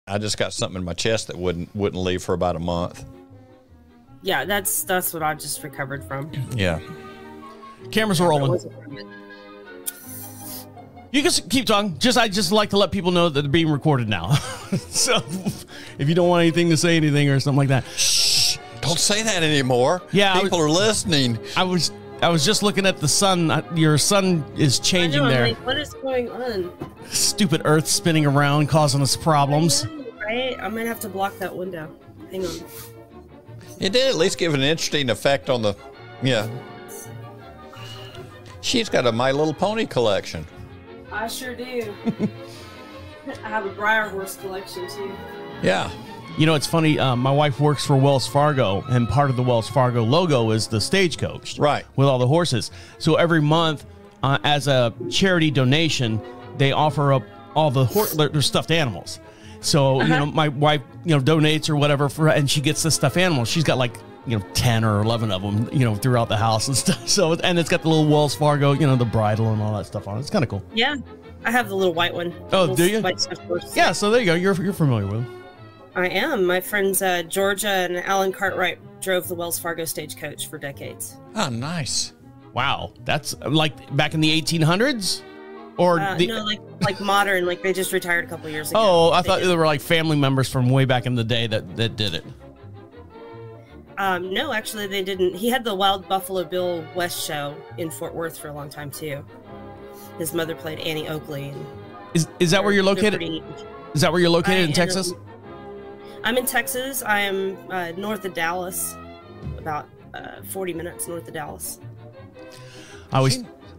I just got something in my chest that wouldn't leave for about a month. Yeah, that's what I just recovered from. Yeah. Cameras are rolling. You can keep talking. I just like to let people know that they're being recorded now. So if you don't want anything to say anything or something like that. Shh. Don't say that anymore. Yeah. People are listening. I was just looking at the sun. Your sun is changing there. Like, what is going on? Stupid Earth spinning around, causing us problems. Right? I'm going to have to block that window. Hang on. It did at least give an interesting effect on the... Yeah. She's got a My Little Pony collection. I sure do. I have a Briar Horse collection, too. Yeah. You know, it's funny. My wife works for Wells Fargo, and part of the Wells Fargo logo is the stagecoach. Right. With all the horses. So every month, as a charity donation, they offer up all their stuffed animals. So, you know, my wife, donates or whatever, and she gets the stuffed animals. She's got like, 10 or 11 of them, throughout the house and stuff. So, and it's got the little Wells Fargo, the bridle and all that stuff on it. It's kind of cool. Yeah. I have the little white one. Oh, do you? White stuffed horse. Yeah, so there you go. You're familiar with them. I am. My friends Georgia and Alan Cartwright drove the Wells Fargo stagecoach for decades. Oh, nice. Wow. That's like back in the 1800s? Or no, like modern, like they just retired a couple years ago. Oh, I thought they were like family members from way back in the day that did it. No, actually they didn't. He had the Wild Buffalo Bill West show in Fort Worth for a long time too. His mother played Annie Oakley. Is that where you're located? Is that where you're located in Texas? I'm in Texas. I am north of Dallas, about 40 minutes north of Dallas.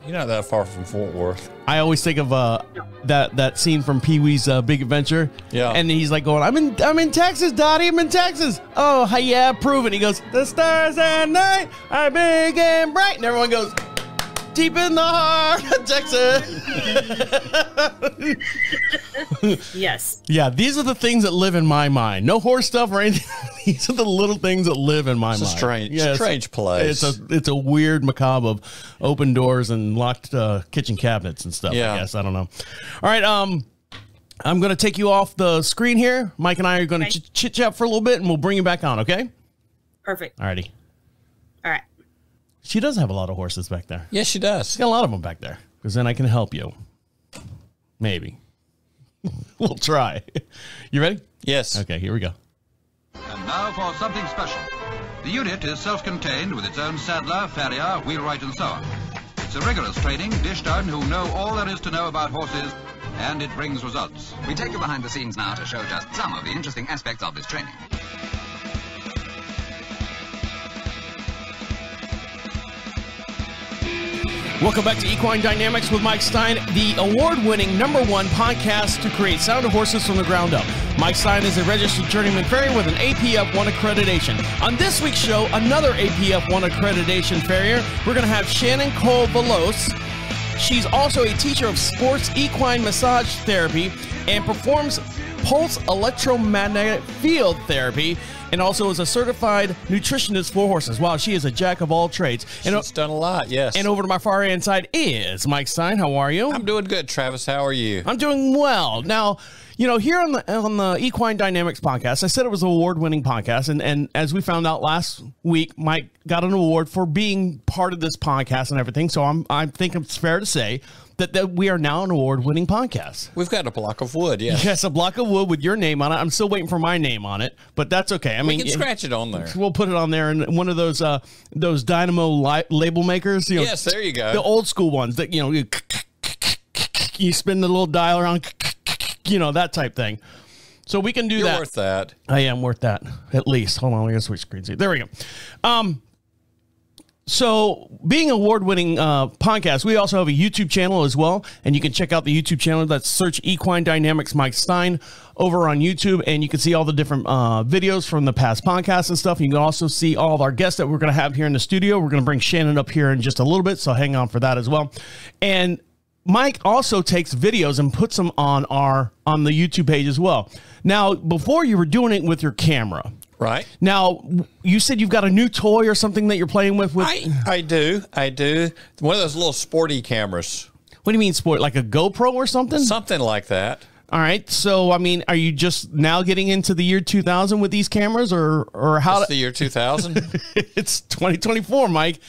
You're not that far from Fort Worth. I always think of that scene from Pee-wee's Big Adventure. Yeah. And he's like going, I'm in Texas, Dottie. I'm in Texas. Oh, yeah, prove it. He goes, the stars at night are big and bright. And everyone goes, deep in the heart of Texas. Yes. Yeah, these are the things that live in my mind. No horse stuff or anything. These are the little things that live in my mind. It's a strange place. It's a weird macabre of open doors and locked kitchen cabinets and stuff. Yeah. I guess. I don't know. All right. I'm going to take you off the screen here. Mike and I are going to chit chat for a little bit, and we'll bring you back on. Okay. Perfect. All righty. All right. She does have a lot of horses back there. Yes, she does. She's got a lot of them back there, because then I can help you. Maybe. We'll try. You ready? Yes. Okay, here we go. And now for something special. The unit is self-contained with its own saddler, farrier, wheelwright and so on. It's a rigorous training dished out who know all there is to know about horses, and it brings results. We take you behind the scenes now to show just some of the interesting aspects of this training. Welcome back to Equine Dynamics with Mike Stine, the award-winning #1 podcast to create sound of horses from the ground up. Mike Stine is a registered journeyman farrier with an APF1 accreditation. On this week's show, another APF1 accreditation farrier. We're going to have Shannon Cole-Veloz. She's also a teacher of sports equine massage therapy and performs pulse electromagnetic field therapy, and also is a certified nutritionist for horses. Wow, she is a jack of all trades. And she's done a lot, yes. And over to my far hand side is Mike Stine. How are you? I'm doing good, Travis. How are you? I'm doing well. Now, here on the Equine Dynamics podcast, I said it was an award-winning podcast, and as we found out last week, Mike got an award for being part of this podcast and everything. So I think it's fair to say that we are now an award-winning podcast. We've got a block of wood, yes. Yes, a block of wood with your name on it. I'm still waiting for my name on it, but that's okay. I mean, we can scratch it on there. We'll put it on there, and one of those dynamo label makers. Yes, there you go. The old school ones that you spin the little dial around, that type thing. So we can do that. You're worth that. I am worth that, at least. Hold on, we're gonna switch screens. There we go. So being award-winning podcast, we also have a YouTube channel as well, and you can check out the YouTube channel. That's search Equine Dynamics Mike Stine over on YouTube, and you can see all the different videos from the past podcasts and stuff. You can also see all of our guests that we're going to have here in the studio. We're going to bring Shannon up here in just a little bit, so hang on for that as well. And Mike also takes videos and puts them on the YouTube page as well. Now, before you were doing it with your camera. Right. Now, you said you've got a new toy or something that you're playing with? I do. One of those little sporty cameras. What do you mean sport? Like a GoPro or something? Something like that. All right. So, I mean, are you just now getting into the year 2000 with these cameras, or how? It's the year 2000. It's 2024, Mike.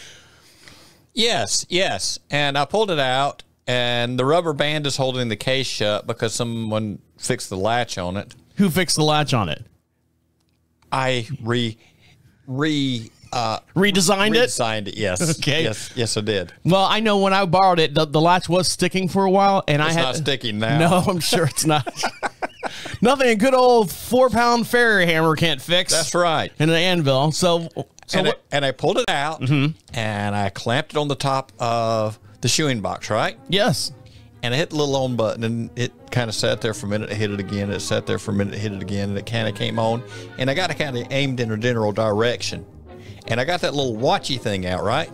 Yes, yes. And I pulled it out, and the rubber band is holding the case shut because someone fixed the latch on it. Who fixed the latch on it? I redesigned it. Yes. Okay. Yes, I did. Well, I know when I borrowed it, the latch was sticking for a while, and It's I had not sticking now. No, I'm sure it's not. Nothing a good old 4-pound Farrier hammer can't fix. That's right. And an anvil. And I pulled it out, and I clamped it on the top of the shoeing box, right? Yes. And I hit the little on button, and it kind of sat there for a minute. I hit it again. It sat there for a minute. I hit it again, and it kind of came on. And I got it kind of aimed in a general direction. And I got that little watchy thing out, right?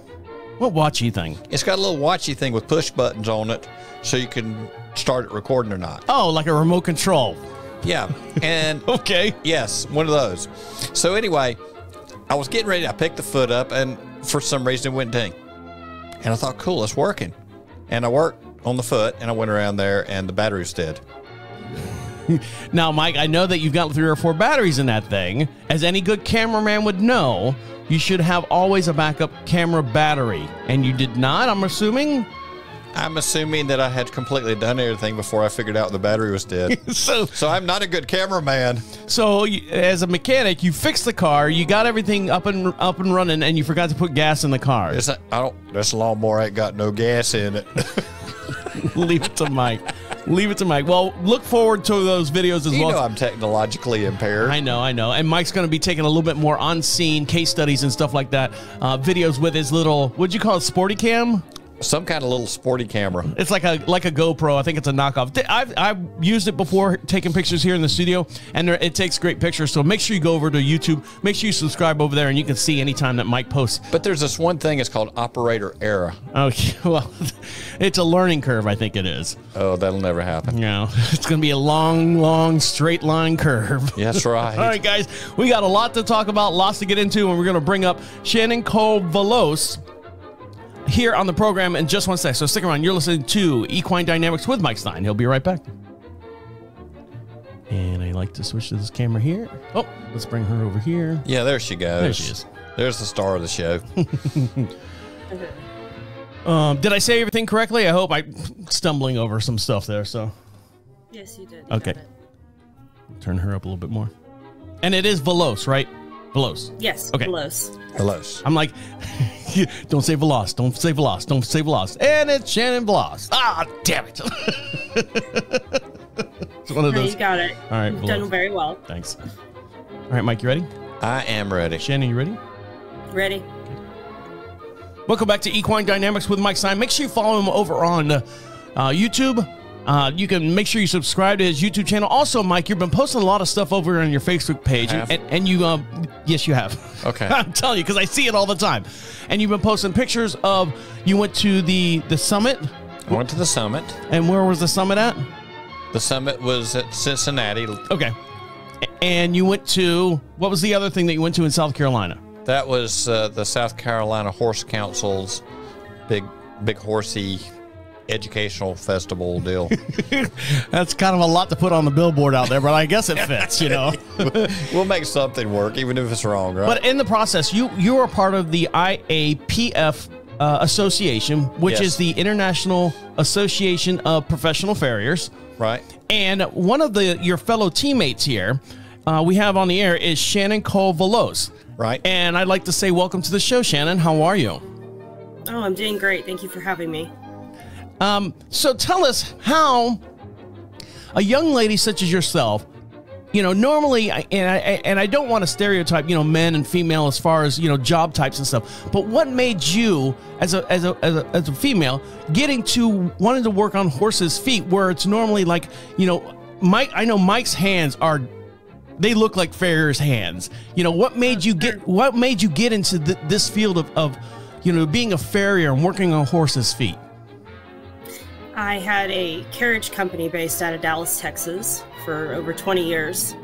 What watchy thing? It's got a little watchy thing with push buttons on it, so you can start it recording or not. Oh, like a remote control. Yeah. And Okay. yes, one of those. So anyway, I was getting ready. I picked the foot up, and for some reason it went ding. And I thought, cool, it's working. And I worked on the foot, and I went around there, and the battery was dead. Now, Mike, I know that you've got 3 or 4 batteries in that thing. As any good cameraman would know, you should have always a backup camera battery. And you did not, I'm assuming? I'm assuming that I had completely done everything before I figured out the battery was dead. So I'm not a good cameraman. So as a mechanic, you fixed the car, you got everything up and running, and you forgot to put gas in the car. This lawnmower ain't got no gas in it. Leave it to Mike. Leave it to Mike. Well, look forward to those videos as well. You know I'm technologically impaired. I know. And Mike's going to be taking a little bit more on-scene case studies and stuff like that. Videos with his little, what'd you call it, sporty cam? Some kind of little sporty camera. It's like a GoPro. I think it's a knockoff. I've used it before, taking pictures here in the studio, and it takes great pictures. So make sure you go over to YouTube. Make sure you subscribe over there, and you can see anytime that Mike posts. But there's this one thing. It's called operator error. Okay, well, it's a learning curve. I think it is. Oh, that'll never happen. No, it's going to be a long, straight line curve. That's right. All right, guys, we got a lot to talk about, lots to get into, and we're going to bring up Shannon Cole-Veloz here on the program in just one sec. So stick around. You're listening to Equine Dynamics with Mike Stine. He'll be right back. And I like to switch to this camera here. Oh, let's bring her over here. Yeah, there she goes. There she is. There's the star of the show. Did I say everything correctly? I hope. I'm stumbling over some stuff there. So Yes, you did. okay, turn her up a little bit more. And it is Veloz, right? Veloz. Yes. Okay. Veloz. Hello. I'm like, don't say Veloz. Don't say Veloz. Don't say Veloz. And it's Shannon Veloz. Ah, damn it. It's one of No, those. you got it. All right, You've done very well. Thanks. All right, Mike, you ready? I am ready. Shannon, you ready? Ready? Welcome back to Equine Dynamics with Mike Stine. Make sure you follow him over on YouTube. You can make sure you subscribe to his YouTube channel. Also, Mike, you've been posting a lot of stuff over on your Facebook page. And you, yes, you have. Okay. I'm telling you, because I see it all the time. And you've been posting pictures of, you went to the summit. I went to the summit. And where was the summit at? The summit was at Cincinnati. Okay. And you went to, what was the other thing that you went to in South Carolina? That was the South Carolina Horse Council's big horsey educational festival deal. That's kind of a lot to put on the billboard out there, but I guess it fits, you know. We'll make something work, even if it's wrong, right? But in the process, you are part of the IAPF Association, which is the International Association of Professional Farriers. Right. And one of your fellow teammates here we have on the air is Shannon Cole-Veloz. Right. And I'd like to say welcome to the show, Shannon. How are you? Oh, I'm doing great. Thank you for having me. So tell us how a young lady such as yourself, you know, normally, and I don't want to stereotype, you know, men and female as far as, you know, job types and stuff, but what made you as a female getting to wanting to work on horses' feet where it's normally like, you know, I know Mike's hands they look like farrier's hands. You know, what made you get into this field of, you know, being a farrier and working on horses' feet? I had a carriage company based out of Dallas, Texas for over 20 years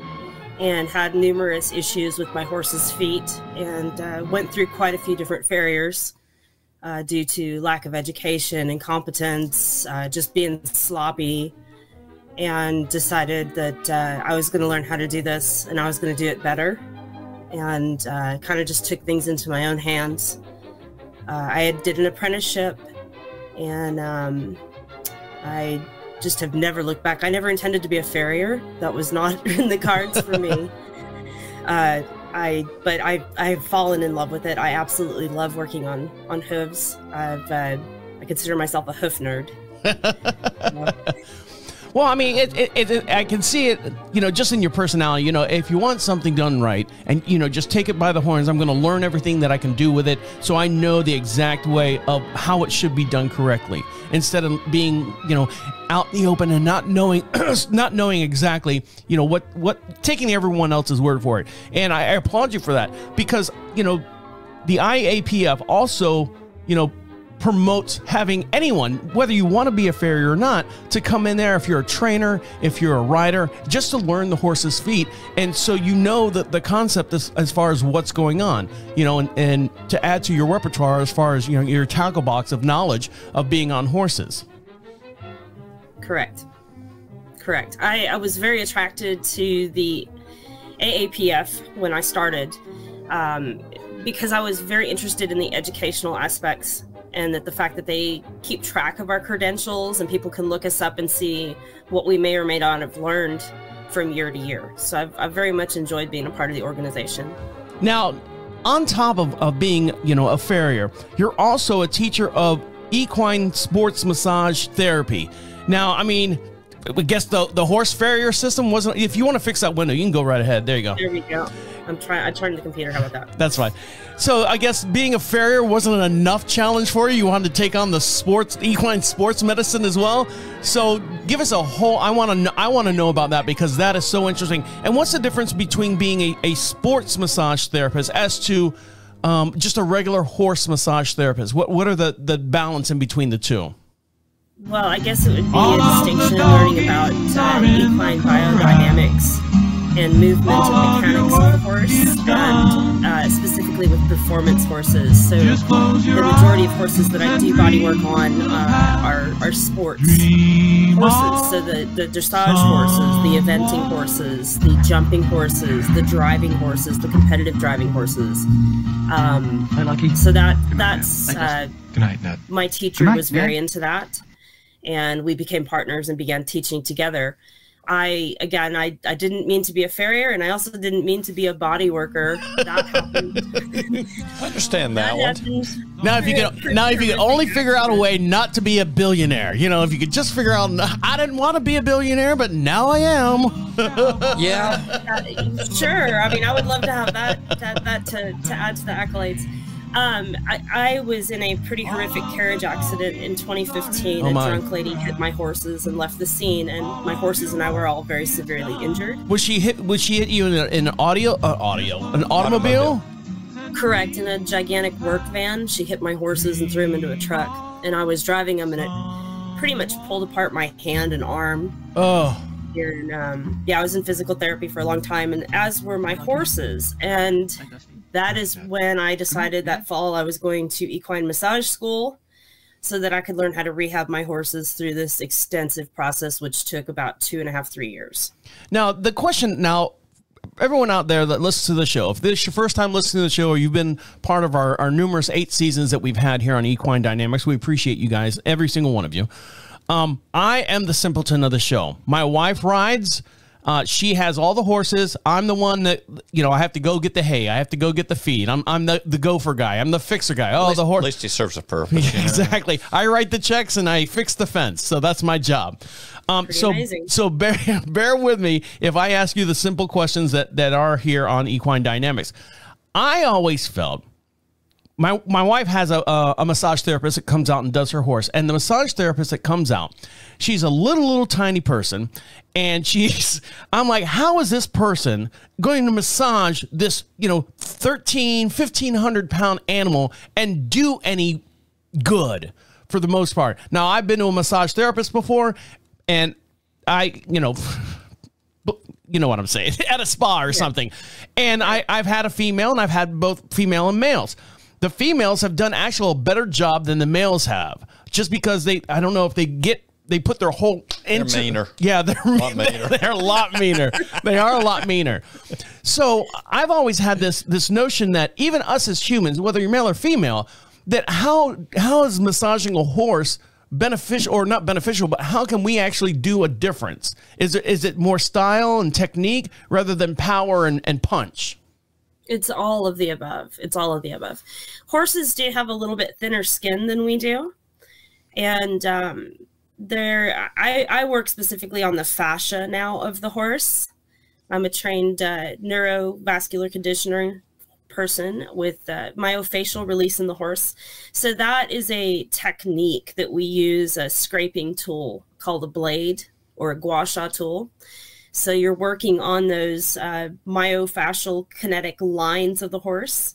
and had numerous issues with my horse's feet and went through quite a few different farriers due to lack of education, incompetence, just being sloppy. and decided that I was going to learn how to do this and I was going to do it better, and kind of just took things into my own hands. Did an apprenticeship, and I just have never looked back. I never intended to be a farrier. That was not in the cards for me. But I've fallen in love with it. I absolutely love working on hooves. I consider myself a hoof nerd. Well, I mean, I can see it, you know, just in your personality. You know, if you want something done right, and, you know, just take it by the horns. I'm going to learn everything that I can do with it, so I know the exact way of how it should be done correctly, instead of being, you know, out in the open and not knowing, not knowing exactly, you know, what taking everyone else's word for it. And I applaud you for that, because, you know, the IAPF also, you know, promotes having anyone, whether you want to be a farrier or not, to come in there if you're a trainer, if you're a rider, just to learn the horse's feet. And so you know the concept as far as what's going on, you know, and to add to your repertoire as far as, you know, your tackle box of knowledge of being on horses. Correct. I was very attracted to the AAPF when I started, because I was very interested in the educational aspects, and that the fact that they keep track of our credentials and people can look us up and see what we may or may not have learned from year to year. So I've very much enjoyed being a part of the organization. Now, on top of being, you know, a farrier, you're also a teacher of equine sports massage therapy. Now, I mean, I guess the horse farrier system wasn't. If you want to fix that window, you can go right ahead. There you go. There we go. I turned the computer. How about that? That's fine. So I guess being a farrier wasn't enough challenge for you. You wanted to take on the equine sports medicine as well. So give us a whole. I want to know about that, because that is so interesting. And what's the difference between being a sports massage therapist as to just a regular horse massage therapist? What are the balance in between the two? Well, I guess it would be a distinction in learning about equine biodynamics and movement and mechanics of the horse, and specifically with performance horses. So the majority of horses that I do body work on are sports horses. So the dressage horses, the eventing horses, the jumping horses, the driving horses, the competitive driving horses. So that's Good night, Ned. My teacher was very into that, and we became partners and began teaching together. I didn't mean to be a farrier, and I also didn't mean to be a body worker. That happened. I understand that one. Now, if you could only figure out a way not to be a billionaire, you know, if you could just figure out, I didn't want to be a billionaire, but now I am. Yeah. Sure. I mean, I would love to have that to add to the accolades. I was in a pretty horrific carriage accident in 2015. A drunk lady hit my horses and left the scene, and my horses and I were all very severely injured. Was she hit you in an automobile? Correct, in a gigantic work van. She hit my horses and threw them into a truck, and I was driving them, and it pretty much pulled apart my hand and arm. Oh. And yeah, I was in physical therapy for a long time, and as were my horses. And that is when I decided that fall I was going to equine massage school so that I could learn how to rehab my horses through this extensive process, which took about 2.5, 3 years. Now, the question now, everyone out there that listens to the show, if this is your first time listening to the show, or you've been part of our numerous 8 seasons that we've had here on Equine Dynamics, we appreciate you guys, every single one of you. I am the simpleton of the show. My wife rides. She has all the horses. I'm the one that, you know, I have to go get the hay. I have to go get the feed. I'm the gopher guy. I'm the fixer guy. Oh, the horse. At least he serves a purpose. Yeah, exactly. I write the checks and I fix the fence. So that's my job. So bear with me if I ask you the simple questions that are here on Equine Dynamics. I always felt my wife has a massage therapist that comes out and does her horse, and the massage therapist that comes out, she's a little tiny person, and I'm like, how is this person going to massage this, you know, 1,500 pound animal and do any good for the most part? Now, I've been to a massage therapist before, and you know what I'm saying, at a spa or something, and I've had a female, and I've had both female and males. The females have done actually a better job than the males have, just because I don't know if they they put their whole into. They're meaner. Yeah, they're A lot meaner. They're a lot meaner. They are a lot meaner. So I've always had this notion that even us as humans, whether you're male or female, that how is massaging a horse beneficial or not beneficial, but how can we actually do a difference? Is it more style and technique rather than power and punch? It's all of the above. It's all of the above. Horses do have a little bit thinner skin than we do. And I work specifically on the fascia now of the horse. I'm a trained neurovascular conditioner person with myofascial release in the horse. So that is a technique that we use, a scraping tool called a blade or a gua sha tool. So you're working on those myofascial kinetic lines of the horse,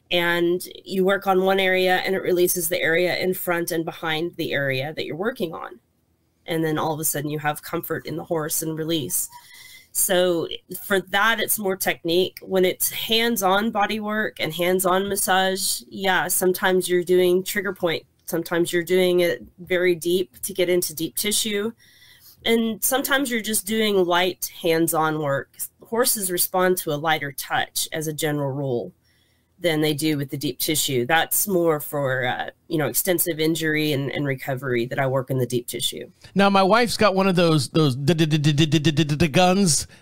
and you work on one area and it releases the area in front and behind the area that you're working on. And then all of a sudden you have comfort in the horse and release. So for that, it's more technique. When it's hands-on body work and hands-on massage, yeah, sometimes you're doing trigger point. Sometimes you're doing it very deep to get into deep tissue. And sometimes you're just doing light hands-on work. Horses respond to a lighter touch as a general rule than they do with the deep tissue. That's more for, extensive injury and recovery that I work in the deep tissue. Now, my wife's got one of those guns,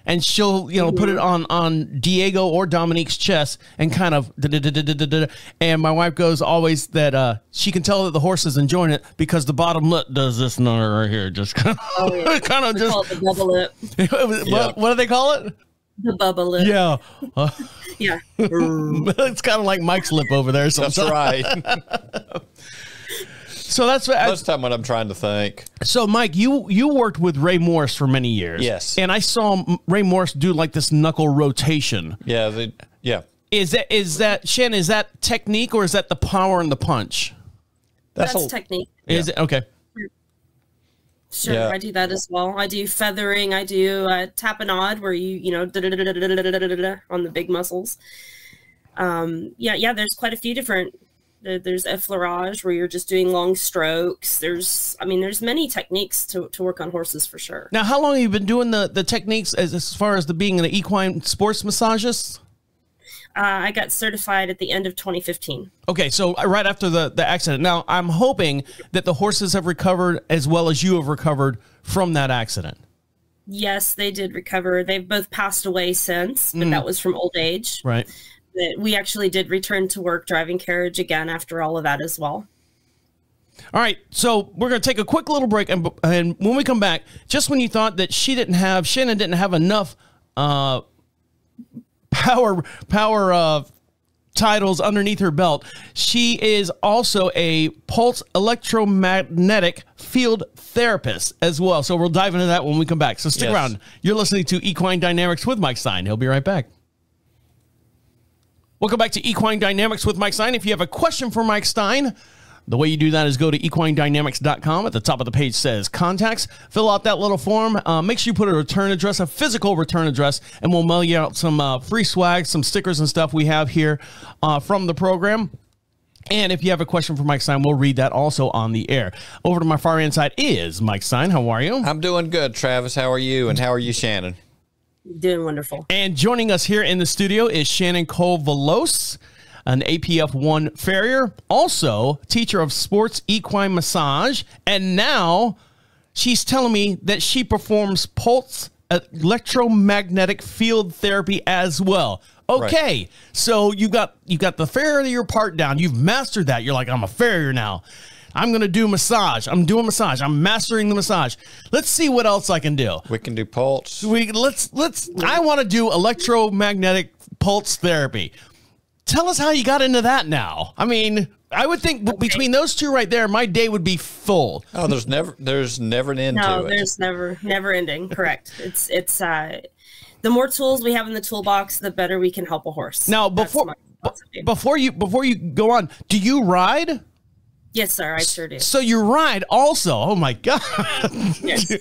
and she'll, put it on Diego or Dominique's chest and kind of, and my wife goes always that she can tell that the horse is enjoying it because the bottom lip does this right here. Just kind of, kind of just. Call it the bubble lip. What do they call it? The bubble lip. Yeah. Yeah. It's kind of like Mike's lip over there. That's right. So that's what most of the time when I'm trying to think. So Mike, you worked with Ray Morris for many years. Yes. And I saw Ray Morris do like this knuckle rotation. Yeah. Yeah. Is that Shannon, is that technique or is that the power and the punch? That's technique. Is it? Okay. Sure, Yeah. I do that as well. I do feathering. I do tapenade, where you on the big muscles. Yeah. There's quite a few different. There's effleurage, where you're just doing long strokes. There's many techniques to work on horses for sure. Now, how long have you been doing the techniques as far as being an equine sports massagist? I got certified at the end of 2015. Okay, so right after the accident. Now, I'm hoping that the horses have recovered as well as you have recovered from that accident. Yes, they did recover. They've both passed away since, but that was from old age. Right. But we actually did return to work driving carriage again after all of that as well. All right, so we're going to take a quick little break, and when we come back, just when you thought that Shannon didn't have enough power titles underneath her belt, she is also a pulse electromagnetic field therapist as well. So we'll dive into that when we come back. So stick around. You're listening to Equine Dynamics with Mike Stine. He'll be right back. Welcome back to Equine Dynamics with Mike Stine. If you have a question for Mike Stine, the way you do that is go to equinedynamics.com. At the top of the page says contacts. Fill out that little form. Make sure you put a return address, a physical return address, and we'll mail you out some free swag, some stickers and stuff we have here from the program. And if you have a question for Mike Stine, we'll read that also on the air. Over to my far end side is Mike Stine. How are you? I'm doing good, Travis. How are you? And how are you, Shannon? Doing wonderful. And joining us here in the studio is Shannon Cole-Veloz, an APF 1 farrier, also teacher of sports equine massage, and now she's telling me that she performs pulse electromagnetic field therapy as well. Okay, right. So you got the farrier part down. You've mastered that. You're like, I'm a farrier now. I'm going to do massage. I'm doing massage. I'm mastering the massage. Let's see what else I can do. We can do pulse. I want to do electromagnetic pulse therapy. Tell us how you got into that now. I mean, I would think between those two right there, my day would be full. Oh, there's never an end to it. No, there's never ending. Correct. It's the more tools we have in the toolbox, the better we can help a horse. Now, before you go on, do you ride? Yes, sir. I sure do. So you ride also. Oh my God. Yes.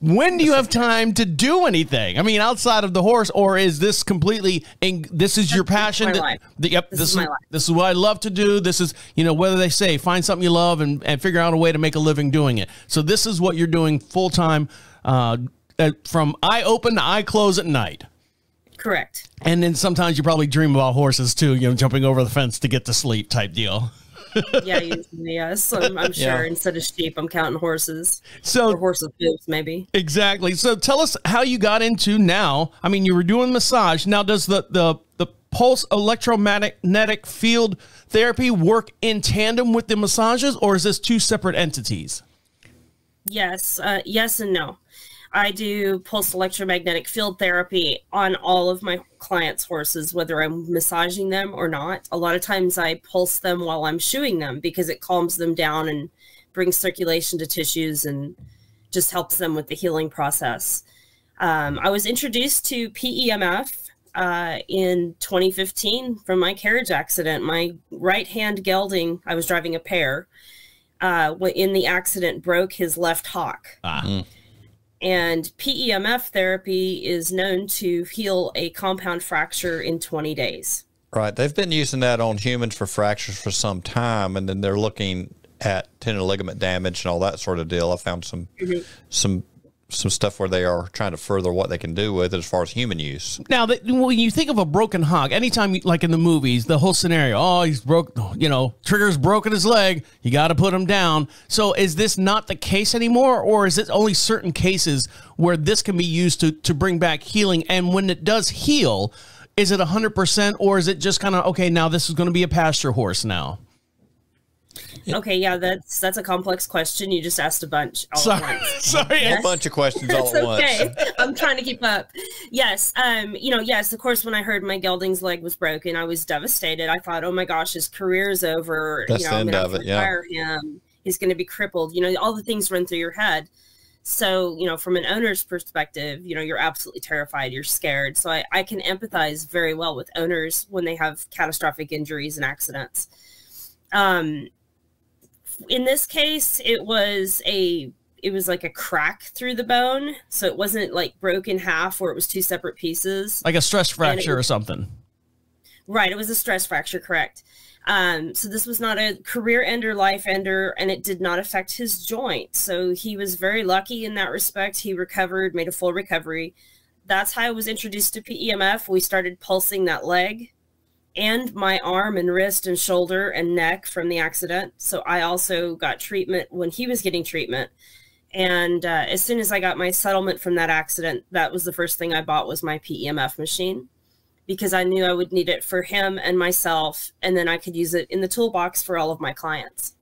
When do you have time to do anything? I mean, outside of the horse, or is this completely, this is your passion? My life. Yep, This is my life. This is what I love to do. This is, whether they say, find something you love and figure out a way to make a living doing it. So this is what you're doing full time, from eye open to eye close at night. Correct. And then sometimes you probably dream about horses too, jumping over the fence to get to sleep type deal. Yeah, usually, yes. I'm sure instead of sheep, I'm counting horses. So, or horses' hooves, maybe. Exactly. So tell us how you got into now. I mean, you were doing massage. Now, does the pulse electromagnetic field therapy work in tandem with the massages, or is this two separate entities? Yes. Yes and no. I do pulse electromagnetic field therapy on all of my clients' horses, whether I'm massaging them or not. A lot of times I pulse them while I'm shoeing them because it calms them down and brings circulation to tissues and just helps them with the healing process. I was introduced to PEMF in 2015 from my carriage accident. My right hand gelding, I was driving a pair, in the accident broke his left hock. And PEMF therapy is known to heal a compound fracture in 20 days. Right. They've been using that on humans for fractures for some time, and then they're looking at tendon ligament damage and all that sort of deal. I found some stuff where they are trying to further what they can do with it as far as human use. Now, when you think of a broken hog, anytime, like in the movies, the whole scenario, oh, he's broke, Trigger's broken his leg, you got to put him down. So is this not the case anymore, or is it only certain cases where this can be used to bring back healing? And when it does heal, is it 100%, or is it just kind of, okay, now this is going to be a pasture horse now? Okay, yeah, that's a complex question. You just asked a bunch all at once. Sorry, a bunch of questions all at once. Okay, I'm trying to keep up. Yes, yes, of course, when I heard my gelding's leg was broken, I was devastated. I thought, oh my gosh, his career is over. That's the end of it, retire him. He's going to be crippled. All the things run through your head. So, from an owner's perspective, you're absolutely terrified. You're scared. So I can empathize very well with owners when they have catastrophic injuries and accidents. In this case, it was like a crack through the bone. So it wasn't like broke in half where it was two separate pieces. Like a stress fracture or something. Right. It was a stress fracture. Correct. So this was not a career ender, life ender, and it did not affect his joint. So he was very lucky in that respect. He recovered, made a full recovery. That's how I was introduced to PEMF. We started pulsing that leg and my arm and wrist and shoulder and neck from the accident. So I also got treatment when he was getting treatment. And as soon as I got my settlement from that accident, that was the first thing I bought was my PEMF machine, because I knew I would need it for him and myself. And then I could use it in the toolbox for all of my clients.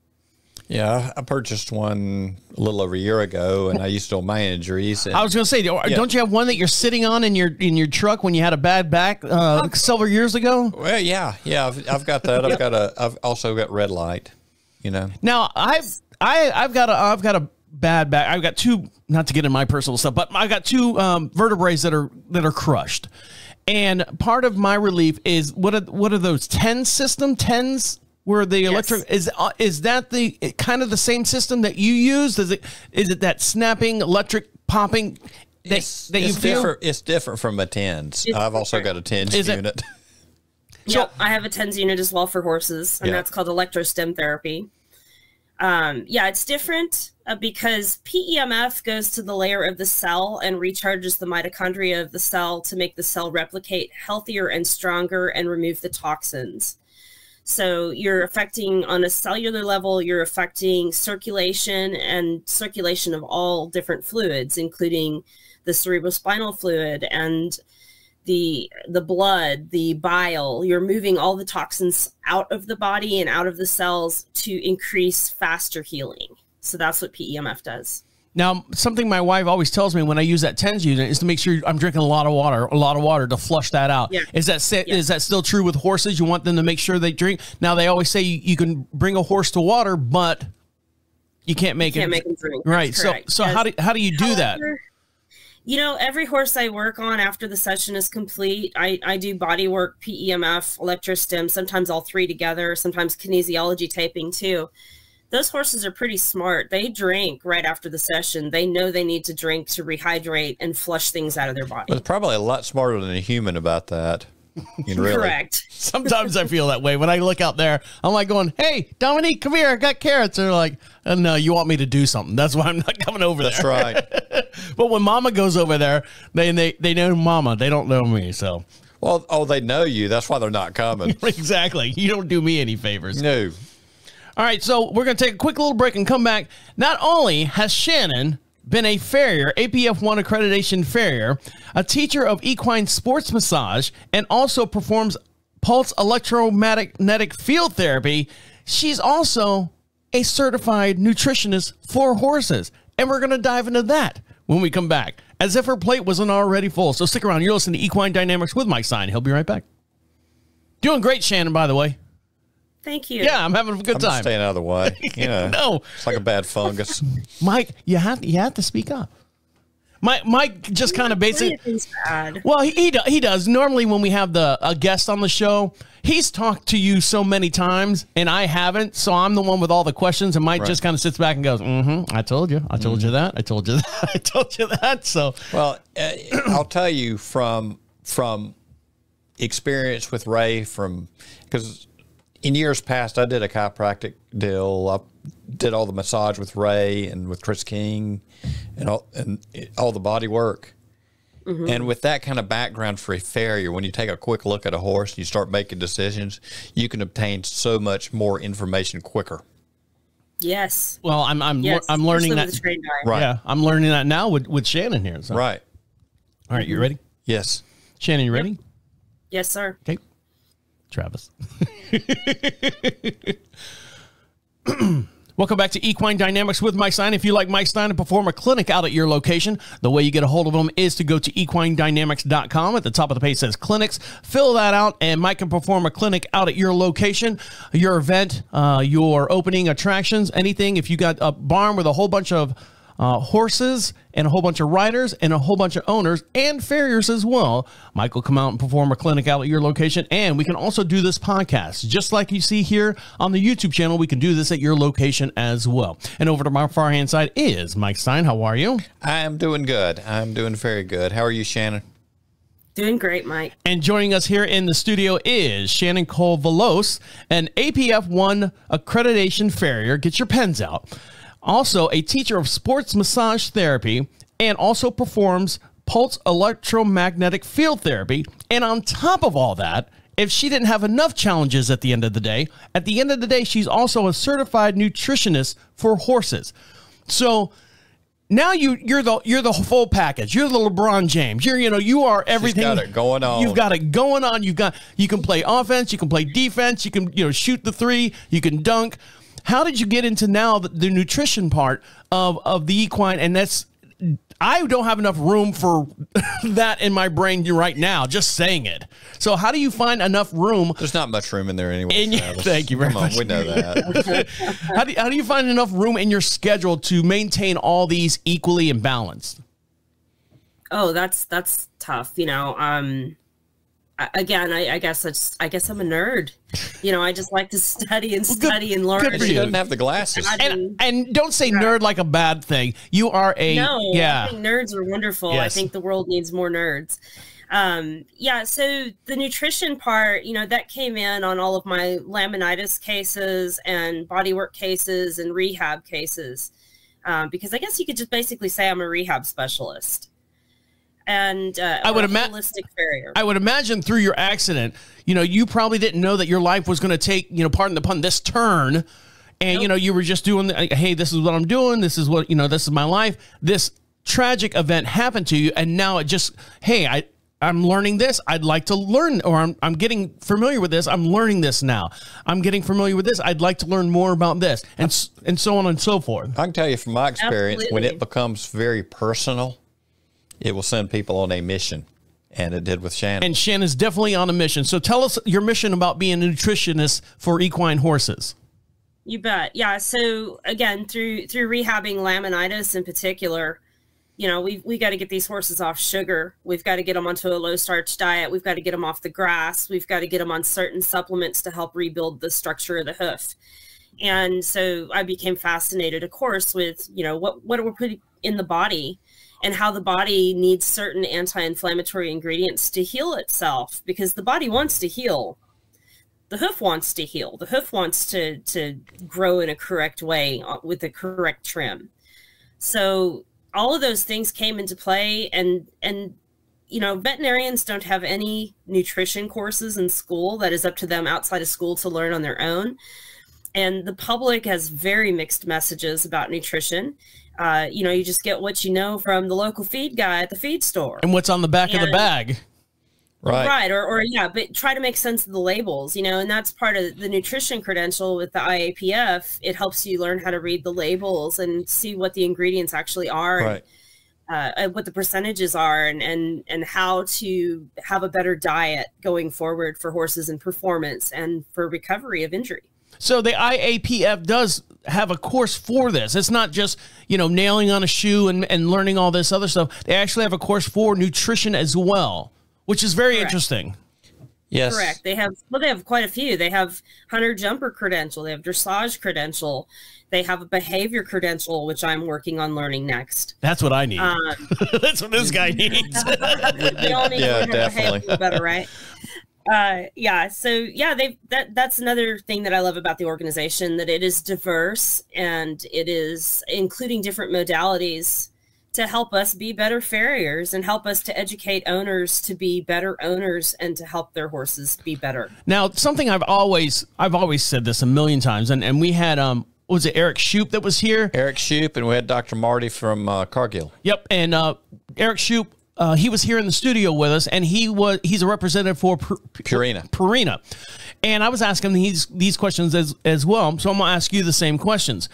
Yeah, I purchased one a little over a year ago, and I used it on my injuries. And, I was going to say, don't you have one that you're sitting on in your truck when you had a bad back several years ago? Well, yeah, I've got that. I've also got red light. Now I've got a bad back. I've got two, not to get in my personal stuff, but I've got two vertebrae that are crushed, and part of my relief is what are those tens? Where the electric is that the kind of the same system that you use? Is it that snapping electric popping that you feel? Different. It's different from a TENS. I've also got a TENS unit. Yeah, I have a TENS unit as well for horses, and that's called electrostim therapy. Yeah, it's different because PEMF goes to the layer of the cell and recharges the mitochondria of the cell to make the cell replicate healthier and stronger and remove the toxins. So you're affecting on a cellular level, you're affecting circulation and circulation of all different fluids, including the cerebrospinal fluid and the blood, the bile. You're moving all the toxins out of the body and out of the cells to increase faster healing. So that's what PEMF does. Now, something my wife always tells me when I use that TENS unit is to make sure I'm drinking a lot of water to flush that out. Yeah. Is that still true with horses? You want them to make sure they drink. Now, they always say you can bring a horse to water, but you can't make them drink. Right. So how do you do that? Every horse I work on after the session is complete, I do body work, PEMF, electrostim, sometimes all three together, sometimes kinesiology taping too. those horses are pretty smart. They drink right after the session. They know they need to drink to rehydrate and flush things out of their body. But it's probably a lot smarter than a human about that. Really. Correct. Sometimes I feel that way when I look out there. I'm like going, "Hey, Dominique, come here. I got carrots." And they're like, "Oh, no, you want me to do something. That's why I'm not coming over there." That's right. But when Mama goes over there, they know Mama. They don't know me. So, Well, oh, they know you. That's why they're not coming. exactly. You don't do me any favors. No. All right, so we're going to take a quick little break and come back. Not only has Shannon been a farrier, APF1 accreditation farrier, a teacher of equine sports massage, and also performs pulse electromagnetic field therapy, she's also a certified nutritionist for horses. And we're going to dive into that when we come back, as if her plate wasn't already full. So stick around. You're listening to Equine Dynamics with Mike Stine. He'll be right back. Doing great, Shannon, by the way. Thank you. Yeah, I'm having a good I'm time. just staying out of the way. You know, No. it's like a bad fungus. Mike, you have to speak up. Mike just kind of basically. Anything's bad. Well, he does. Normally, when we have a guest on the show, he's talked to you so many times, and I haven't. So I'm the one with all the questions, and Mike just kind of sits back and goes, "I told you. I told you that. I told you that. I told you that." So, Well, I'll tell you from experience with Ray, because in years past I did a chiropractic deal. I did all the massage with Ray and with Chris King, and all the body work. And with that kind of background for a farrier, when you take a quick look at a horse and you start making decisions, you can obtain so much more information quicker. Yes. well, I'm Yes. learning Especially that. with a trained eye. Right. Yeah, I'm learning that now with Shannon here. So. Right. All right, you ready, Yes. Shannon? You ready? Yes, sir. Okay. Travis. Welcome back to Equine Dynamics with Mike Stine. If you like Mike Stine to perform a clinic out at your location, the way you get a hold of him is to go to equinedynamics.com. At the top of the page says clinics. Fill that out, and Mike can perform a clinic out at your location, your event, your opening attractions, anything. If you got a barn with a whole bunch of horses and a whole bunch of riders and a whole bunch of owners and farriers as well, Mike will come out and perform a clinic out at your location. And we can also do this podcast just like you see here on the YouTube channel. We can do this at your location as well. And over to my far hand side is Mike Stine. How are you? I am doing good. I'm doing very good. How are you, Shannon? Doing great, Mike. And joining us here in the studio is Shannon Cole-Veloz, an APF1 accreditation farrier. Get your pens out. Also a teacher of sports massage therapy, and also performs pulse electromagnetic field therapy. And on top of all that, if she didn't have enough challenges at the end of the day, she's also a certified nutritionist for horses. So now you're the full package. You're the LeBron James. You are everything. She's got it going on. You've got it going on. You can play offense. You can play defense. You can shoot the three. You can dunk. How did you get into now the nutrition part of the equine? And I don't have enough room for that in my brain right now, just saying it. So how do you find enough room? There's not much room in there anyway. Thank you very much. We know that. How do you find enough room in your schedule to maintain all these equally and balanced? Oh, that's tough. Again, I guess I'm a nerd. I just like to study and study and learn. good for She you. doesn't have the glasses. And don't say nerd like a bad thing. You are a I think nerds are wonderful. Yes. I think the world needs more nerds. So the nutrition part, that came in on all of my laminitis cases and bodywork cases and rehab cases, because I guess you could just basically say I'm a rehab specialist. And I would holistic farrier. I would imagine through your accident, you probably didn't know that your life was going to take, pardon the pun, this turn. And, Nope. you were just doing, hey, this is what I'm doing. This is what, this is my life. This tragic event happened to you. And now it just, hey, I'm learning this. I'd like to learn, or I'm getting familiar with this. I'm learning this now. I'm getting familiar with this. I'd like to learn more about this, and so on and so forth. I can tell you from my experience, when Absolutely. it becomes very personal, it will send people on a mission, and it did with Shannon. And Shannon's definitely on a mission. So tell us your mission about being a nutritionist for equine horses. You bet. Yeah. So again, through rehabbing laminitis in particular, we got to get these horses off sugar. We've got to get them onto a low starch diet. We've got to get them off the grass. We've got to get them on certain supplements to help rebuild the structure of the hoof. And so I became fascinated, of course, with, you know, what we're putting in the body and how the body needs certain anti-inflammatory ingredients to heal itself, because the body wants to heal. The hoof wants to heal. The hoof wants to grow in a correct way with the correct trim. So all of those things came into play, and you know, veterinarians don't have any nutrition courses in school. That is up to them outside of school to learn on their own. And the public has very mixed messages about nutrition. You know, you just get what you know from the local feed guy at the feed store. And what's on the back of the bag. Right. Right. Or yeah, but try to make sense of the labels, you know, and that's part of the nutrition credential with the IAPF. It helps you learn how to read the labels and see what the ingredients actually are. Right. And what the percentages are, and how to have a better diet going forward for horses and performance and for recovery of injury. So the IAPF does have a course for this. It's not just, you know, nailing on a shoe and learning all this other stuff. They actually have a course for nutrition as well, which is very interesting. Yes. Correct. They have quite a few. They have hunter jumper credential. They have dressage credential. They have a behavior credential, which I'm working on learning next. That's what I need. That's what this guy needs. We all need to definitely. better, right? Yeah. So yeah, that's another thing that I love about the organization, that it is diverse and it is including different modalities to help us be better farriers and help us to educate owners to be better owners and to help their horses be better. Now, something I've always said this a million times, and we had was it Eric Shoup that was here? Eric Shoup, and we had Dr. Marty from Cargill. Yep, and Eric Shoup, he was here in the studio with us, and he's a representative for Purina. And I was asking him these questions as well, so I'm going to ask you the same questions.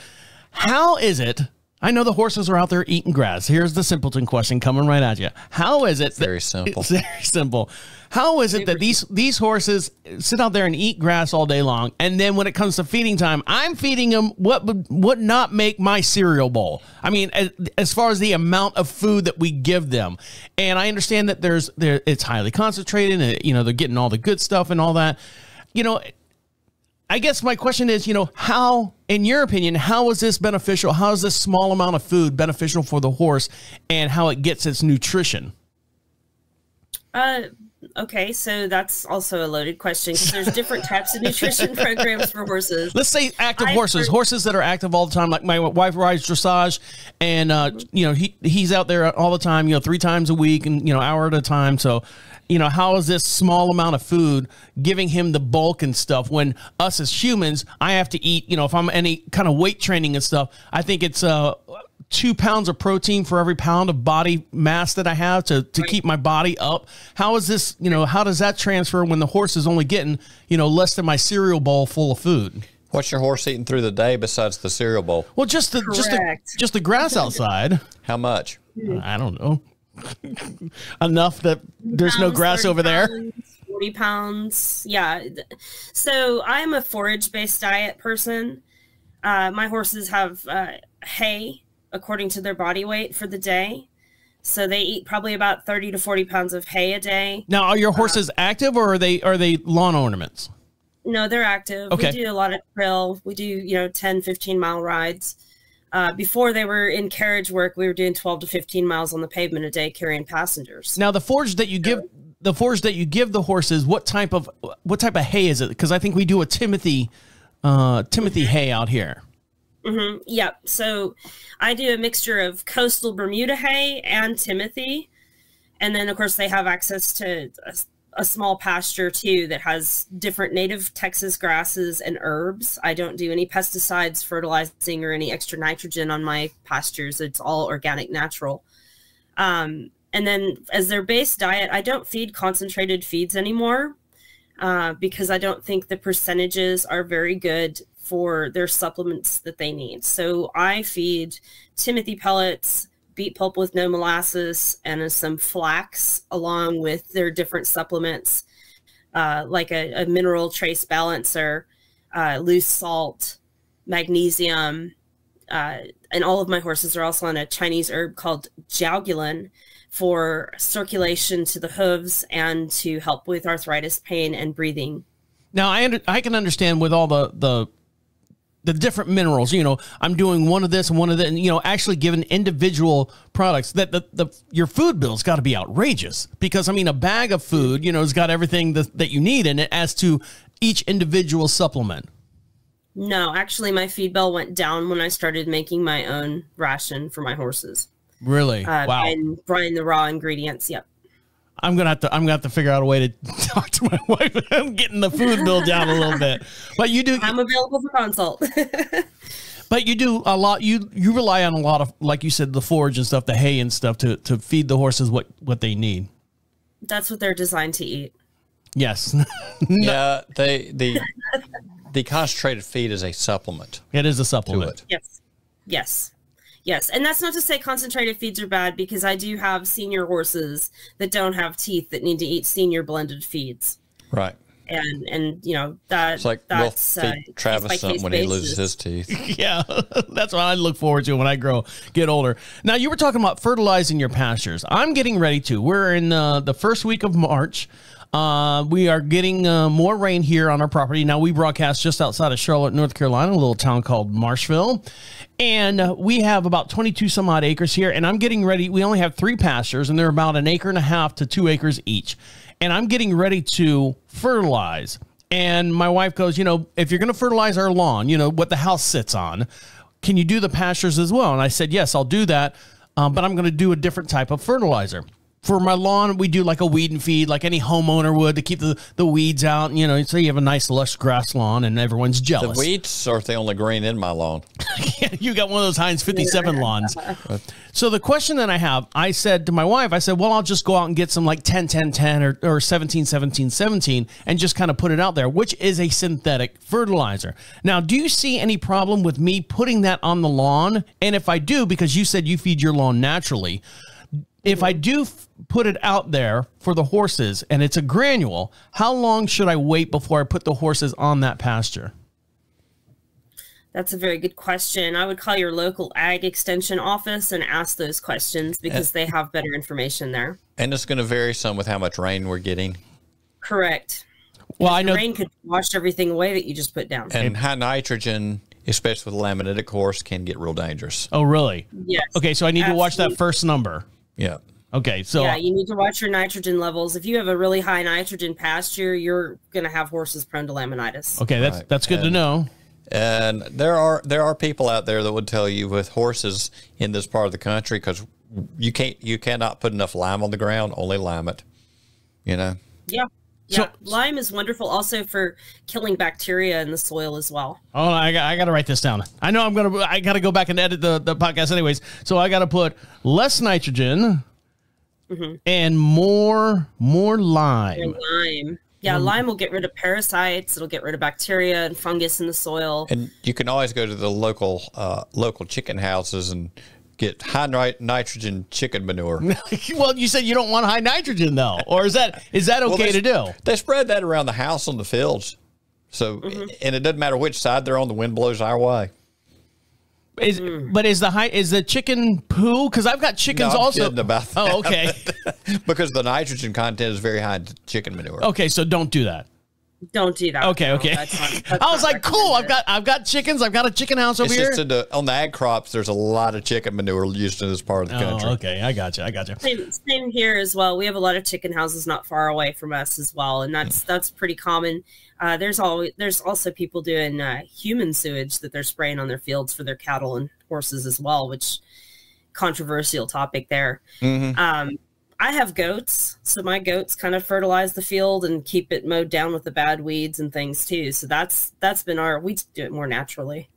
How is it, I know the horses are out there eating grass. Here's the simpleton question coming right at you. How is it? Very simple. It's very simple. How is it that these horses sit out there and eat grass all day long, and then when it comes to feeding time, I'm feeding them what would not make my cereal bowl? I mean, as far as the amount of food that we give them, and I understand that it's highly concentrated, and you know they're getting all the good stuff and all that. You know, I guess my question is, you know, how, in your opinion, how is this beneficial? How is this small amount of food beneficial for the horse, and how it gets its nutrition? Okay, so that's also a loaded question, because there's different types of nutrition programs for horses. Let's say active horses that are active all the time. Like my wife rides dressage, and you know he's out there all the time. You know, 3 times a week, and you know, hour at a time. So, you know, how is this small amount of food giving him the bulk and stuff? When us as humans, I have to eat. You know, if I'm any kind of weight training and stuff, I think it's 2 pounds of protein for every pound of body mass that I have to keep my body up. How is this, you know, how does that transfer when the horse is only getting, you know, less than my cereal bowl full of food? What's your horse eating through the day besides the cereal bowl? Well, just the grass outside. How much? I don't know. Enough that there's no grass over there. 40 pounds. Yeah. So I'm a forage-based diet person. My horses have hay according to their body weight for the day. So they eat probably about 30 to 40 pounds of hay a day. Now, are your horses active, or are they lawn ornaments? No, they're active. Okay. We do a lot of trail. We do, you know, 10, 15-mile rides. Before they were in carriage work, we were doing 12 to 15 miles on the pavement a day carrying passengers. Now, the forage that you give the horses, what type of hay is it? Because I think we do a Timothy hay out here. Mm-hmm. Yep. So I do a mixture of coastal Bermuda hay and Timothy. And then, of course, they have access to a small pasture, too, that has different native Texas grasses and herbs. I don't do any pesticides, fertilizing, or any extra nitrogen on my pastures. It's all organic, natural. And then as their base diet, I don't feed concentrated feeds anymore because I don't think the percentages are very good for their supplements that they need. So I feed Timothy pellets, beet pulp with no molasses, and some flax along with their different supplements, like a mineral trace balancer, loose salt, magnesium, and all of my horses are also on a Chinese herb called jiaogulan for circulation to the hooves and to help with arthritis, pain, and breathing. Now, I can understand with all the the different minerals. You know, I'm doing one of this and one of that, and, you know, actually giving individual products. That your food bill's got to be outrageous, because I mean, a bag of food, you know, has got everything that you need in it as to each individual supplement. No, actually, my feed bill went down when I started making my own ration for my horses. Really? Wow. And buying the raw ingredients. Yep. I'm gonna have to figure out a way to talk to my wife. I'm getting the food bill down a little bit, but you do. I'm available for consult. But you do a lot. You rely on a lot of, like you said, the forage and stuff, the hay and stuff to feed the horses what they need. That's what they're designed to eat. Yes. Yeah. The concentrated feed is a supplement. It is a supplement. Yes. Yes. Yes, and that's not to say concentrated feeds are bad, because I do have senior horses that don't have teeth that need to eat senior blended feeds. Right. And you know, that's we'll feed Travis something when he loses his teeth. Yeah, that's what I look forward to when I get older. Now, you were talking about fertilizing your pastures. I'm getting ready to. We're in the first week of March. We are getting more rain here on our property. Now, we broadcast just outside of Charlotte, North Carolina, a little town called Marshville. And we have about 22 some odd acres here. And I'm getting ready. We only have 3 pastures, and they're about 1.5 acres to 2 acres each. And I'm getting ready to fertilize. And my wife goes, you know, if you're going to fertilize our lawn, you know, what the house sits on, can you do the pastures as well? And I said, yes, I'll do that. But I'm going to do a different type of fertilizer. For my lawn, we do like a weed and feed, like any homeowner would, to keep the weeds out. You know, so you have a nice lush grass lawn, and everyone's jealous. The weeds are the only green in my lawn. You got one of those Heinz 57 lawns. So the question that I have, I said to my wife, I said, well, I'll just go out and get some like 10-10-10 or 17-17-17 and just kind of put it out there, which is a synthetic fertilizer. Now, do you see any problem with me putting that on the lawn? And if I do, because you said you feed your lawn naturally, if I do put it out there for the horses and it's a granule, how long should I wait before I put the horses on that pasture? That's a very good question. I would call your local ag extension office and ask those questions, because they have better information there. And it's going to vary some with how much rain we're getting. Correct. Well, I know rain could wash everything away that you just put down. And high nitrogen, especially with a laminitic horse, can get real dangerous. Oh, really? Yes. Okay, so I need to watch that first number. Yeah. Okay, so yeah, you need to watch your nitrogen levels. If you have a really high nitrogen pasture, you're going to have horses prone to laminitis. Okay, that's good to know. And there are people out there that would tell you with horses in this part of the country, because you cannot put enough lime on the ground, only lime it. You know. Yeah. Yeah, lime is wonderful also for killing bacteria in the soil as well. Oh, I got to write this down. I know I got to go back and edit the podcast anyways. So I got to put less nitrogen and more lime. And lime. Yeah, lime will get rid of parasites. It'll get rid of bacteria and fungus in the soil. And you can always go to the local chicken houses and get high nitrogen chicken manure. Well, you said you don't want high nitrogen though, or is that okay to do? They spread that around the house on the fields, so and it doesn't matter which side they're on. The wind blows our way. But is the chicken poo? Because I've got chickens also. Kidding about that. Oh, okay. Because the nitrogen content is very high in chicken manure. Okay, so don't do that. Don't do that. Okay, okay. I was like, cool. I've got chickens. I've got a chicken house over here. Just on the ag crops, there's a lot of chicken manure used in this part of the country. Okay, I got you. Same here as well. We have a lot of chicken houses not far away from us as well, and that's pretty common. There's also people doing human sewage that they're spraying on their fields for their cattle and horses as well, which controversial topic there. I have goats, so my goats kind of fertilize the field and keep it mowed down with the bad weeds and things too. So that's been we do it more naturally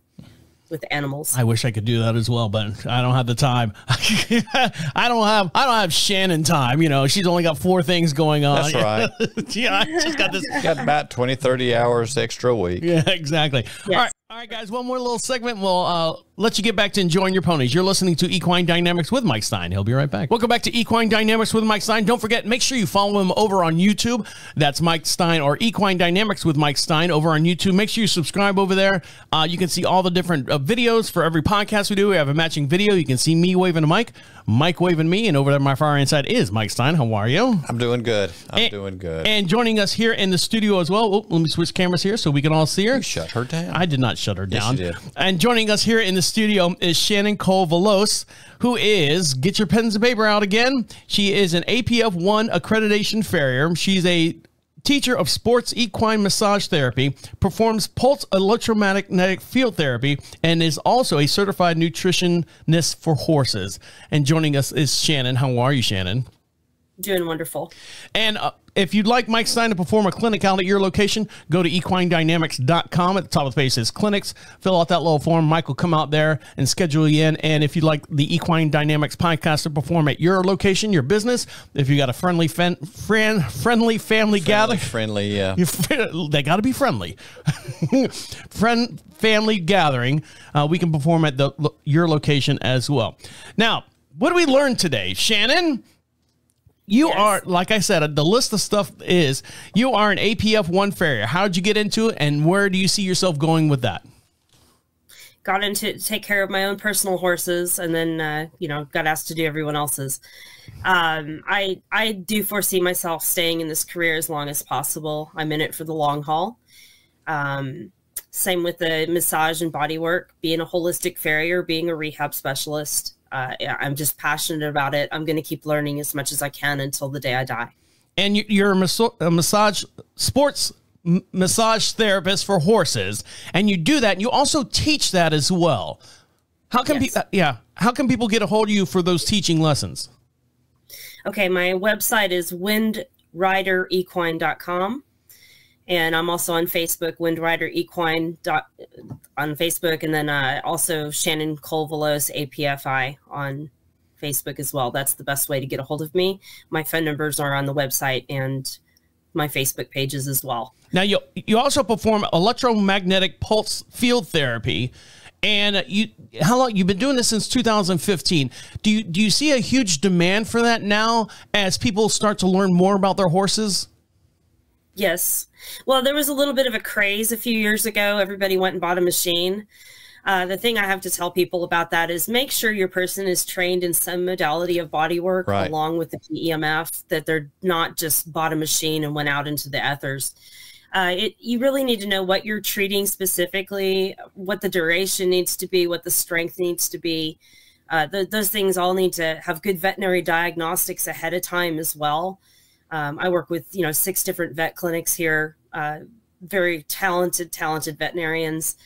with animals. I wish I could do that as well, but I don't have the time. I don't have Shannon time. You know, she's only got 4 things going on. That's right. Yeah, I just got this. Got about 20-30 hours extra a week. Yeah, exactly. Yes. All right, guys, one more little segment. We'll let you get back to enjoying your ponies. You're listening to Equine Dynamics with Mike Stine. He'll be right back. Welcome back to Equine Dynamics with Mike Stine. Don't forget, make sure you follow him over on YouTube. That's Mike Stine, or Equine Dynamics with Mike Stine over on YouTube. Make sure you subscribe over there. You can see all the different videos for every podcast we do. We have a matching video. You can see me waving a mic. microwaving me, and over there on my far inside is Mike Stine. How are you? I'm doing good. I'm doing good. And joining us here in the studio as well. Oh, let me switch cameras here so we can all see her. You shut her down. I did not shut her down. Yes, you did. And joining us here in the studio is Shannon Cole-Veloz, who is, get your pens and paper out again. She is an APF1 accreditation farrier. She's a teacher of sports equine massage therapy, performs pulse electromagnetic field therapy, and is also a certified nutritionist for horses. And joining us is Shannon. How are you, Shannon? Doing wonderful. And if you'd like Mike Stine to perform a clinic out at your location, go to equinedynamics.com. At the top of the page says clinics. Fill out that little form. Mike will come out there and schedule you in. And if you'd like the Equine Dynamics podcast to perform at your location, your business, if you got a friendly family gathering. Friendly, yeah. They got to be friendly. Family gathering. We can perform at your location as well. Now, what do we learn today, Shannon? You are, like I said, the list of stuff is, you are an APF1 farrier. How did you get into it, and where do you see yourself going with that? Got into take care of my own personal horses, and then, got asked to do everyone else's. I do foresee myself staying in this career as long as possible. I'm in it for the long haul. Same with the massage and body work, being a holistic farrier, being a rehab specialist. I'm just passionate about it. I'm going to keep learning as much as I can until the day I die. And you're a sports massage therapist for horses, and you do that. And you also teach that as well. How can how can people get a hold of you for those teaching lessons? Okay, my website is windriderequine.com. And I'm also on Facebook, Windrider Equine on Facebook, and then also Shannon Cole-Veloz APFI on Facebook as well. That's the best way to get a hold of me. My phone numbers are on the website and my Facebook pages as well. Now, you also perform electromagnetic pulse field therapy, and how long you've been doing this since 2015? Do you see a huge demand for that now as people start to learn more about their horses? Yes. Well, there was a little bit of a craze a few years ago. Everybody went and bought a machine. The thing I have to tell people about that is make sure your person is trained in some modality of body work along with the PEMF, that they're not just bought a machine and went out into the ethers. You really need to know what you're treating specifically, what the duration needs to be, what the strength needs to be. Those things all need to have good veterinary diagnostics ahead of time as well. I work with, 6 different vet clinics here, very talented veterinarians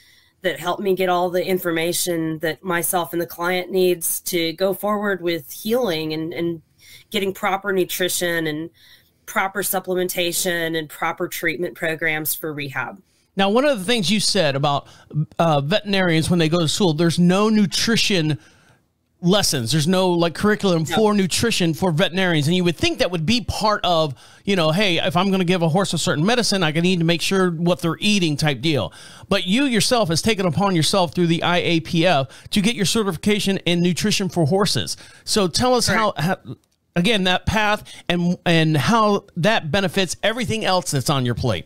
that help me get all the information that myself and the client needs to go forward with healing and getting proper nutrition and proper supplementation and proper treatment programs for rehab. Now, one of the things you said about veterinarians when they go to school, there's no nutrition lessons. There's no curriculum for nutrition for veterinarians. And you would think that would be part of, hey, if I'm going to give a horse a certain medicine, I need to make sure what they're eating type deal. But you yourself has taken upon yourself through the IAPF to get your certification in nutrition for horses. So tell us how again, that path and how that benefits everything else that's on your plate.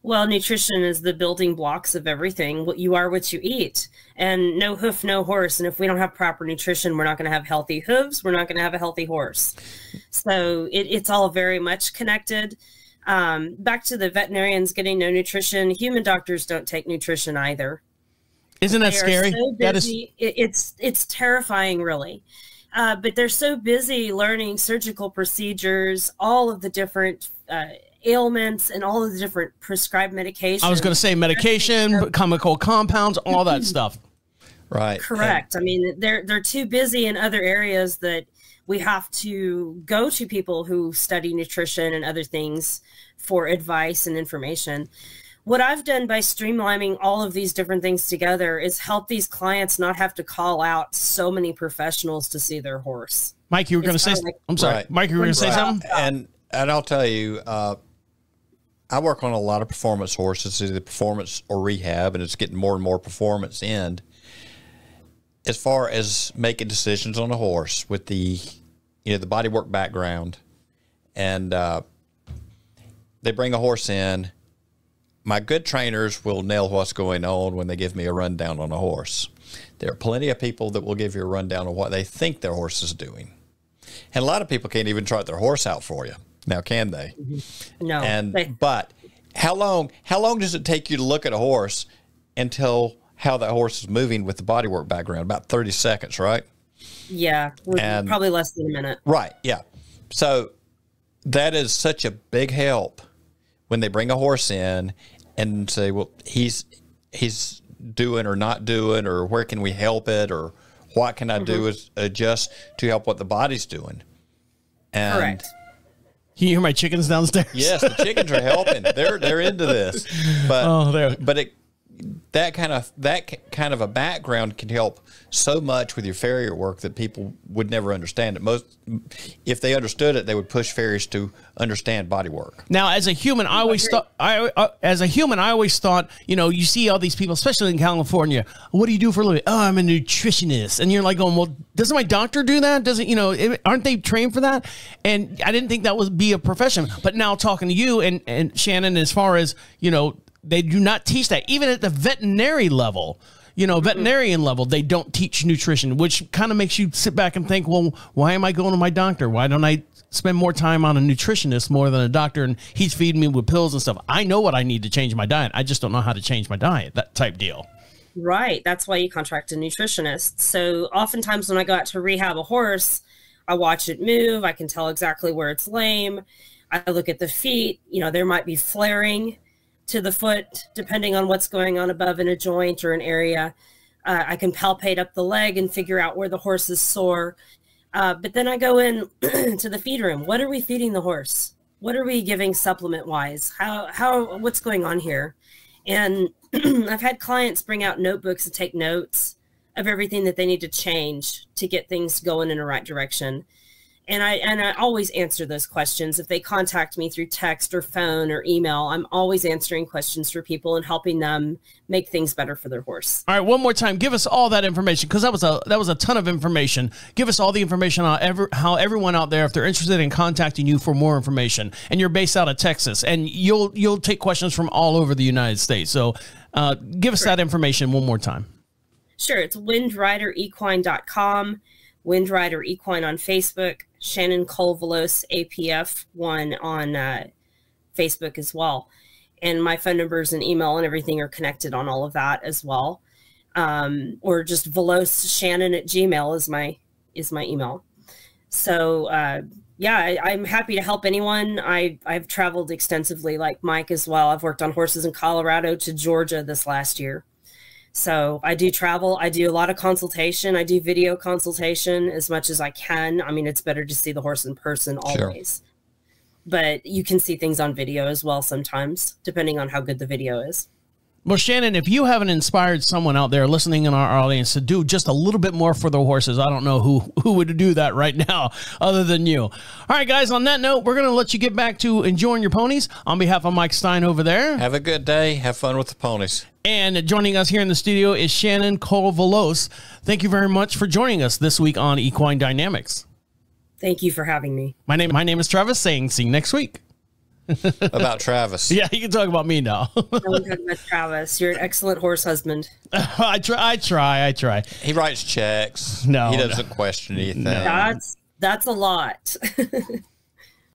Well, nutrition is the building blocks of everything. What you are, what you eat. And no hoof, no horse. And if we don't have proper nutrition, we're not going to have healthy hooves. We're not going to have a healthy horse. So it's all very much connected. Back to the veterinarians getting no nutrition. Human doctors don't take nutrition either. Isn't that scary? So busy. It's terrifying, really. But they're so busy learning surgical procedures, all of the different ailments and all of the different prescribed medications. I was going to say medication, chemical compounds, all that stuff. Right. Correct. I mean, they're too busy in other areas that we have to go to people who study nutrition and other things for advice and information. What I've done by streamlining all of these different things together is help these clients not have to call out so many professionals to see their horse. Mike, you were going to say, I'm sorry, Mike, you were going to say something? And I'll tell you, I work on a lot of performance horses, either performance or rehab, and it's getting more and more performance in. As far as making decisions on a horse with the, the bodywork background, and they bring a horse in, my good trainers will nail what's going on when they give me a rundown on a horse. There are plenty of people that will give you a rundown of what they think their horse is doing. And a lot of people can't even trot their horse out for you. Now, can they? No. But how long does it take you to look at a horse and tell how that horse is moving with the bodywork background? About 30 seconds, right? Yeah, And probably less than a minute. Right, yeah. So that is such a big help when they bring a horse in and say, well, he's doing or not doing, or where can we help it, or what can I do is adjust to help what the body's doing. And Correct. Can you hear my chickens downstairs? yes, the chickens are helping. They're into this. But that kind of a background can help so much with your farrier work that people would never understand it. If they understood it, they would push farriers to understand body work. Now, as a human, I always thought, you know, you see all these people, especially in California. What do you do for a living? Oh, I'm a nutritionist, and you're like going, well, doesn't my doctor do that? Doesn't, you know, aren't they trained for that? And I didn't think that would be a profession. But now talking to you and Shannon, as far as, you know, they do not teach that. Even at the veterinary level, you know, veterinarian level, they don't teach nutrition, which kind of makes you sit back and think, well, why am I going to my doctor? Why don't I spend more time on a nutritionist more than a doctor, and he's feeding me with pills and stuff? I know what I need to change my diet. I just don't know how to change my diet, that type deal. Right. That's why you contract a nutritionist. So oftentimes when I go out to rehab a horse, I watch it move. I can tell exactly where it's lame. I look at the feet. You know, there might be flaring to the foot, depending on what's going on above in a joint or an area. I can palpate up the leg and figure out where the horse is sore. But then I go in to the feed room. What are we feeding the horse? What are we giving supplement wise? What's going on here? And I've had clients bring out notebooks to take notes of everything that they need to change to get things going in the right direction. And I always answer those questions. If they contact me through text or phone or email, I'm always answering questions for people and helping them make things better for their horse. All right, one more time, give us all that information, because that was a ton of information. Give us all the information on how everyone out there, if they're interested in contacting you for more information, and you're based out of Texas, and you'll take questions from all over the United States. So give us that information one more time. Sure, it's windriderequine.com. Windrider Equine on Facebook, Shannon Cole-Veloz APF1 on Facebook as well. And my phone numbers and email and everything are connected on all of that as well. Or just velozshannon@gmail is my email. So yeah, I'm happy to help anyone. I've traveled extensively like Mike as well. I've worked on horses in Colorado to Georgia this last year. So I do travel. I do a lot of consultation. I do video consultation as much as I can. I mean, it's better to see the horse in person always. Sure. But you can see things on video as well sometimes, depending on how good the video is. Well, Shannon, if you haven't inspired someone out there listening in our audience to do just a little bit more for their horses, I don't know who would do that right now other than you. All right, guys, on that note, we're going to let you get back to enjoying your ponies. On behalf of Mike Stine over there. Have a good day. Have fun with the ponies. And joining us here in the studio is Shannon Cole-Veloz. Thank you very much for joining us this week on Equine Dynamics. Thank you for having me. My name is Travis, saying see you next week. About Travis. Yeah, you can talk about me now. I'm talking about Travis. You're an excellent horse husband. I try. He writes checks. No, he doesn't question anything. That's a lot.